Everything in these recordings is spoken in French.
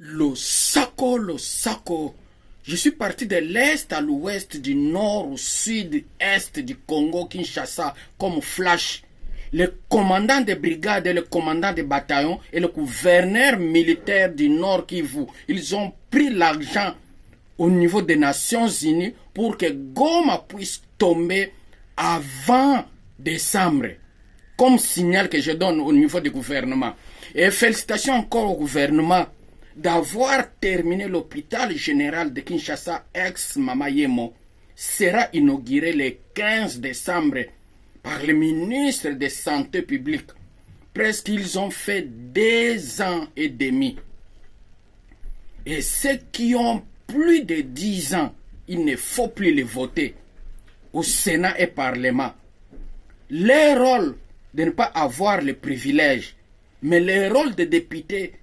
Lo saco. Je suis parti de l'est à l'ouest, du nord au sud, est du Congo, Kinshasa, comme flash. Le commandant des brigades et le commandant des bataillons et le gouverneur militaire du Nord Kivu, ils ont pris l'argent au niveau des Nations Unies pour que Goma puisse tomber avant décembre. Comme signal que je donne au niveau du gouvernement. Et félicitations encore au gouvernement d'avoir terminé l'hôpital général de Kinshasa ex-Mamayemo. Sera inauguré le 15 décembre par le ministre de Santé publique. Presque ils ont fait 2 ans et demi. Et ceux qui ont plus de 10 ans, il ne faut plus les voter au Sénat et Parlement. Leur rôle de ne pas avoir les privilèges, mais le rôle des députés,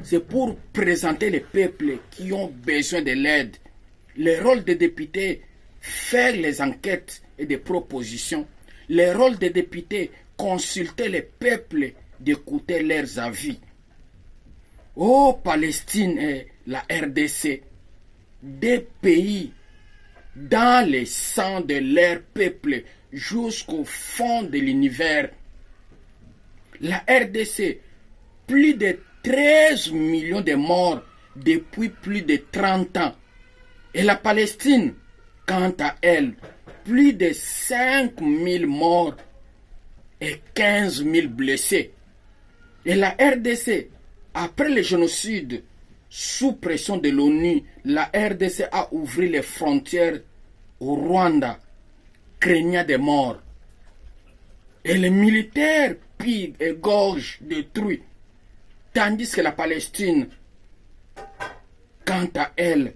c'est pour présenter les peuples qui ont besoin de l'aide. Le rôle des députés, faire les enquêtes et des propositions. Le rôle des députés, consulter les peuples, d'écouter leurs avis. Oh, Palestine et la RDC, des pays dans le sang de leur peuple jusqu'au fond de l'univers. La RDC, plus de 13 millions de morts depuis plus de 30 ans. Et la Palestine, quant à elle, plus de 5 000 morts et 15 000 blessés. Et la RDC, après le génocide, sous pression de l'ONU, la RDC a ouvert les frontières au Rwanda, craignant des morts. Et les militaires pillent et gorgent, détruisent. Tandis que la Palestine, quant à elle,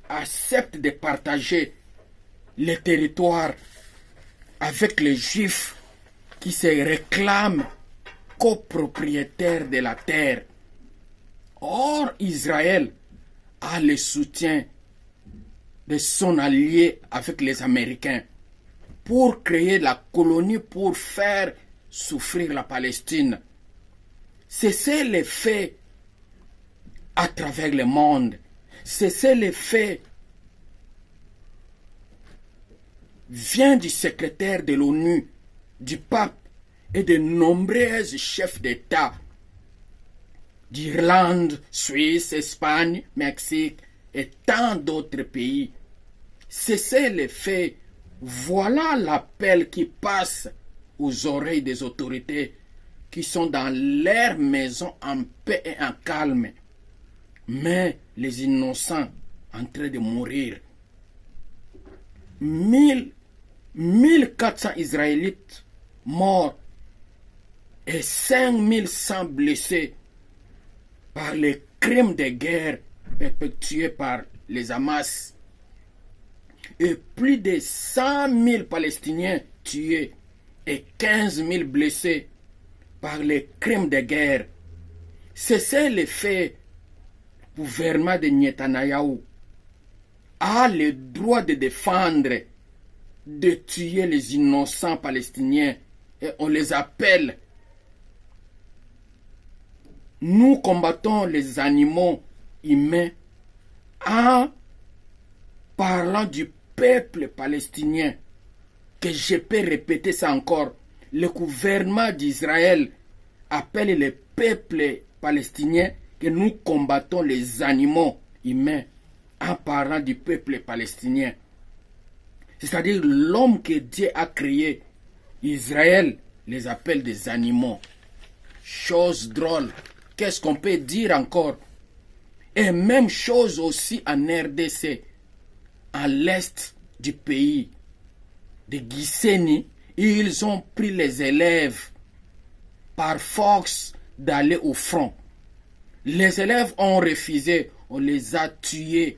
accepte de partager les territoires avec les Juifs qui se réclament copropriétaires de la terre. Or, Israël a le soutien de son allié avec les Américains pour créer la colonie, pour faire souffrir la Palestine. C'est les faits à travers le monde. C'est les faits vient du secrétaire de l'ONU, du pape et de nombreux chefs d'État d'Irlande, Suisse, Espagne, Mexique et tant d'autres pays. C'est les faits. Voilà l'appel qui passe aux oreilles des autorités qui sont dans leur maison en paix et en calme. Mais les innocents en train de mourir. 1400 Israélites morts et 5100 blessés par les crimes de guerre perpétués par les Hamas. Et plus de 100 000 Palestiniens tués et 15 000 blessés par les crimes de guerre. C'est le fait. Le gouvernement de Netanyahou a le droit de défendre, de tuer les innocents palestiniens. Et on les appelle. Nous combattons les animaux humains en parlant du peuple palestinien. Que je peux répéter ça encore. Le gouvernement d'Israël appelle le peuple palestinien que nous combattons les animaux humains en parlant du peuple palestinien. C'est-à-dire l'homme que Dieu a créé. Israël les appelle des animaux. Chose drôle. Qu'est-ce qu'on peut dire encore? Et même chose aussi en RDC, à l'est du pays de Gisenyi, ils ont pris les élèves par force d'aller au front. Les élèves ont refusé, on les a tués.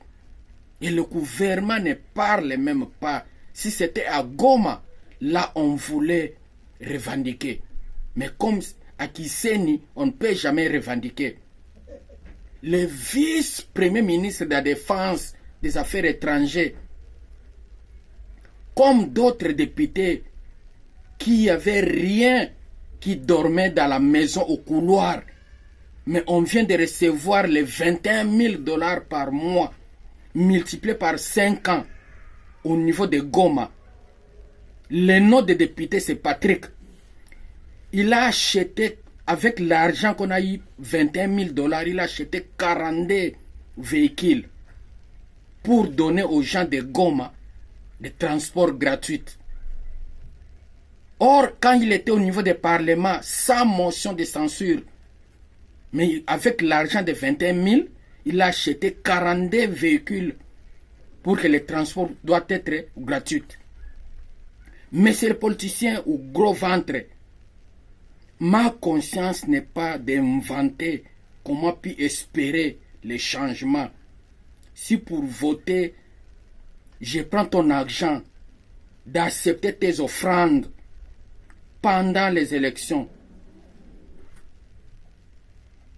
Et le gouvernement ne parle même pas. Si c'était à Goma, là on voulait revendiquer. Mais comme à Gisenyi, on ne peut jamais revendiquer. Le vice-premier ministre de la Défense des Affaires étrangères, comme d'autres députés qui n'avaient rien, qui dormaient dans la maison au couloir, Mais on vient de recevoir les 21 000 dollars par mois, multipliés par 5 ans, au niveau de Goma. Le nom de député, c'est Patrick. Il a acheté, avec l'argent qu'on a eu, 21 000 dollars, il a acheté 42 véhicules pour donner aux gens de Goma des transports gratuits. Or, quand il était au niveau du Parlement, sans motion de censure, mais avec l'argent de 21 000, il a acheté 42 véhicules pour que les transports doivent être gratuits. Mais c'est le politicien au gros ventre. Ma conscience n'est pas d'inventer comment puis espérer les changements. Si pour voter, je prends ton argent, d'accepter tes offrandes pendant les élections,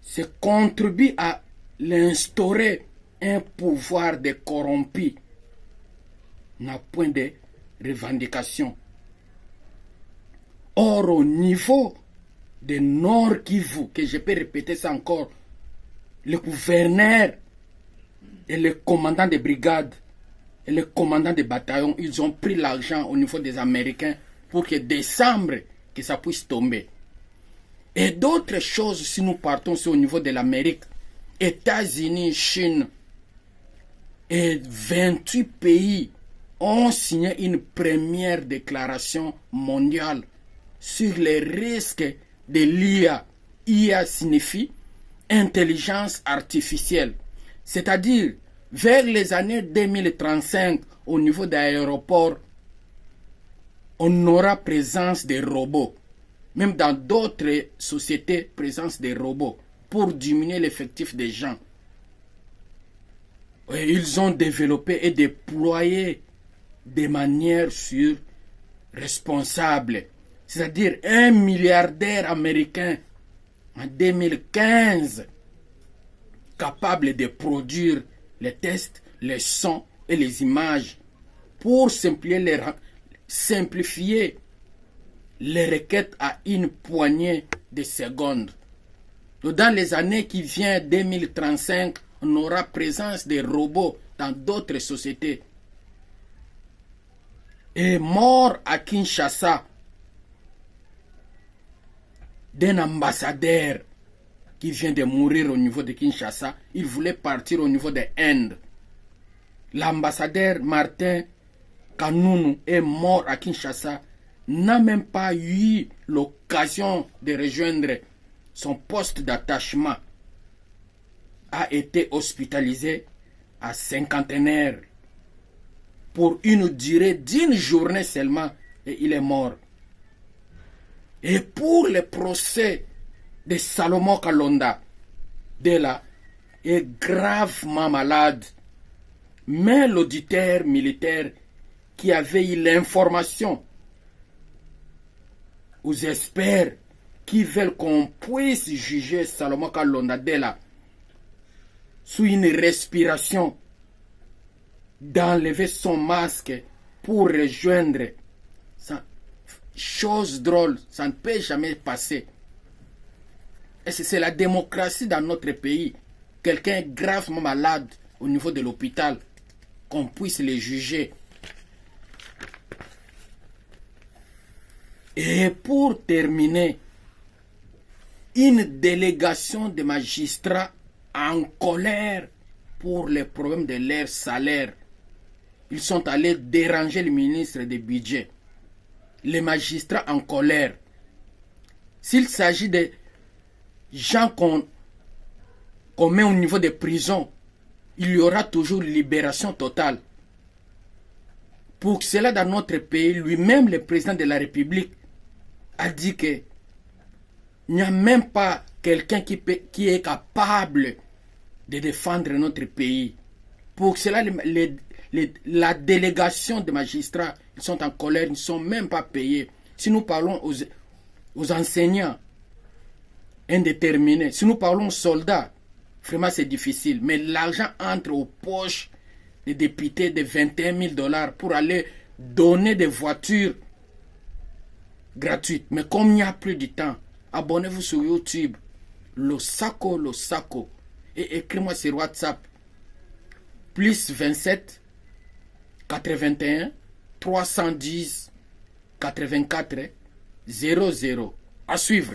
c'est contribuer à l'instaurer un pouvoir de corrompu, n'a point de revendication. Or, au niveau de Nord Kivu, que je peux répéter ça encore, le gouverneur et le commandant de brigade et le commandant de bataillon, ils ont pris l'argent au niveau des Américains pour que décembre, que ça puisse tomber. Et d'autres choses, si nous partons sur au niveau de l'Amérique, États-Unis, Chine et 28 pays ont signé une première déclaration mondiale sur les risques de l'IA. IA signifie intelligence artificielle. C'est-à-dire, vers les années 2035, au niveau d'aéroports, on aura présence des robots. Même dans d'autres sociétés, présence des robots pour diminuer l'effectif des gens. Et ils ont développé et déployé de manière responsable. C'est-à-dire un milliardaire américain en 2015 capable de produire les tests, les sons et les images pour simplifier les requêtes à une poignée de secondes. Dans les années qui viennent, 2035, on aura présence des robots dans d'autres sociétés. Et mort à Kinshasa d'un ambassadeur qui vient de mourir au niveau de Kinshasa, il voulait partir au niveau de l'Inde. L'ambassadeur Martin Kanunu est mort à Kinshasa, n'a même pas eu l'occasion de rejoindre son poste d'attachement, a été hospitalisé à cinquantenaire pour une durée d'une journée seulement et il est mort. Et pour le procès de Salomon Kalonda, Dela est gravement malade. Mais l'auditeur militaire qui avait eu l'information aux experts qui veulent qu'on puisse juger Salomon Kalonda Dela sous une respiration, d'enlever son masque pour rejoindre. Chose drôle, ça ne peut jamais passer. Et c'est la démocratie dans notre pays. Quelqu'un est gravement malade au niveau de l'hôpital, qu'on puisse le juger. Et pour terminer, une délégation de magistrats en colère pour les problèmes de leur salaire. Ils sont allés déranger le ministre des Budgets. Les magistrats en colère. S'il s'agit de gens qu'on met au niveau des prisons, il y aura toujours libération totale. Pour cela, dans notre pays, lui-même, le président de la République, a dit que il n'y a même pas quelqu'un qui est capable de défendre notre pays. Pour cela, la délégation de magistrats, ils sont en colère, ils ne sont même pas payés. Si nous parlons aux enseignants indéterminés, si nous parlons aux soldats, vraiment c'est difficile. Mais l'argent entre aux poches des députés de 21 000 dollars pour aller donner des voitures gratuites. Mais comme il n'y a plus de temps, abonnez-vous sur YouTube. Losako. Et écris-moi sur WhatsApp. Plus 27 81 310 84 00. À suivre.